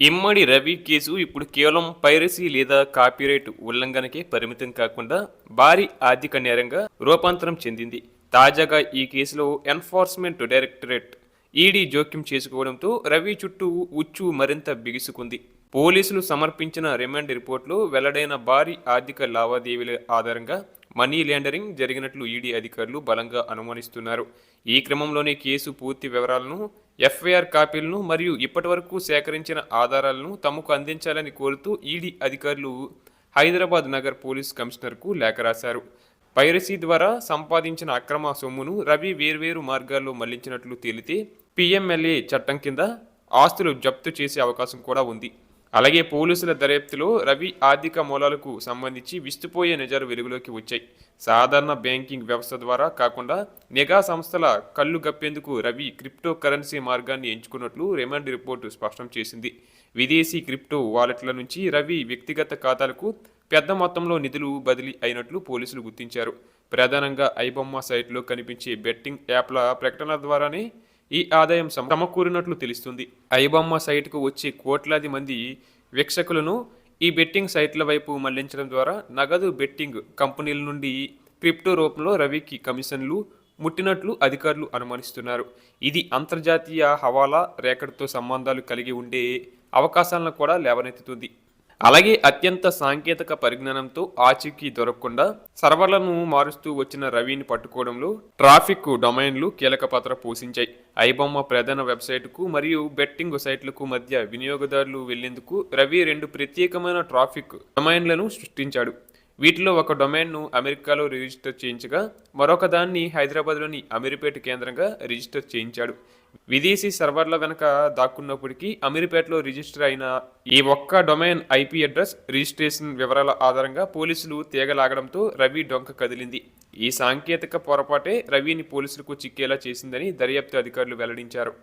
ఇమ్మడి Ravi case ఇప్పుడు కేవలం piracy లేదా కాపీరైట్ ఉల్లంఘనకే పరిమితం కాకుండా భారీ ఆర్థిక నేరంగా రూపాంతరం చెందింది. తాజాగా ఈ కేసులో ఎన్ఫోర్స్మెంట్ డైరెక్టరేట్ ఈడీ జోక్యం చేసుకోవడంతో రవి చుట్టూ ఉచ్చు మరింత బిగుసుకుంది. పోలీసులు సమర్పించిన రిమాండ్ రిపోర్టులో వెల్లడైన భారీ ఆర్థిక లావాదేవీల ఆధారంగా మనీ లాండరింగ్ జరిగినట్లు ఈడీ అధికారులు బలంగా అనుమానిస్తున్నారు. ఈ క్రమంలోనే కేసు పూర్తి వివరాలను, ఎఫ్ఐఆర్ కాపీలను మరియు ఇప్పటివరకు సేకరించిన ఆధారాలను తమకు అందించాలని కోరుతూ ఈడీ అధికారులు హైదరాబాద్ నగర్ పోలీస్ కమిషనర్కు లేఖ రాశారు. పైరసీ ద్వారా సంపాదించిన అక్రమ సొమ్మును రవి వేర్వేరు మార్గాల్లో మళ్లించినట్లు తేలితే పిఎంఎల్ఏ చట్టం కింద ఆస్తులు జప్తు చేసే అవకాశం కూడా ఉంది. అలాగే పోలీసుల దర్యాప్తులో రవి ఆర్థిక మూలాలకు సంబంధించి విస్తుపోయే నిజాలు వెలుగులోకి వచ్చాయి. సాధారణ బ్యాంకింగ్ వ్యవస్థ ద్వారా కాకుండా నిఘా సంస్థల కళ్ళు గప్పేందుకు రవి క్రిప్టో కరెన్సీ మార్గాన్ని ఎంచుకున్నట్లు రిమాండ్ రిపోర్టు స్పష్టం చేసింది. విదేశీ క్రిప్టో వాలెట్ల నుంచి రవి వ్యక్తిగత ఖాతాలకు పెద్ద మొత్తంలో నిధులు బదిలీ అయినట్లు పోలీసులు గుర్తించారు. ప్రధానంగా ఐబొమ్మ సైట్లో కనిపించే బెట్టింగ్ యాప్ల ప్రకటన ద్వారానే ఈ ఆదాయం సమకూరినట్లు తెలుస్తుంది. ఐబొమ్మ సైట్కు వచ్చే కోట్లాది మంది వీక్షకులను ఈ బెట్టింగ్ సైట్ల వైపు మళ్లించడం ద్వారా నగదు బెట్టింగ్ కంపెనీల నుండి క్రిప్టో రూపంలో రవికి కమిషన్లు ముట్టినట్లు అధికారులు అనుమానిస్తున్నారు. ఇది అంతర్జాతీయ హవాలా రేఖలతో సంబంధాలు కలిగి ఉండే అవకాశాలను కూడా లేవనెత్తుతుంది. అలాగే అత్యంత సాంకేతిక పరిజ్ఞానంతో ఆచూకీ దొరకకుండా సర్వర్లను మారుస్తూ వచ్చిన రవిని పట్టుకోవడంలో ట్రాఫిక్ డొమైన్లు కీలక పాత్ర పోషించాయి. ఐబొమ్మ ప్రధాన వెబ్సైట్కు మరియు బెట్టింగ్ సైట్లకు మధ్య వినియోగదారులు వెళ్లేందుకు రవి రెండు ప్రత్యేకమైన ట్రాఫిక్ డొమైన్లను సృష్టించాడు. వీటిలో ఒక డొమైన్ను అమెరికాలో రిజిస్టర్ చేయించగా మరొక దాన్ని హైదరాబాద్లోని అమీర్పేట కేంద్రంగా రిజిస్టర్ చేయించాడు. విదేశీ సర్వర్ల వెనక దాక్కున్నప్పటికీ అమీర్పేటలో రిజిస్టర్ అయిన ఈ ఒక్క డొమైన్ ఐపీ అడ్రస్ రిజిస్ట్రేషన్ వివరాల ఆధారంగా పోలీసులు తీగలాగడంతో రవి డొంక కదిలింది. ఈ సాంకేతిక పొరపాటే రవిని పోలీసులకు చిక్కేలా చేసిందని దర్యాప్తు అధికారులు వెల్లడించారు.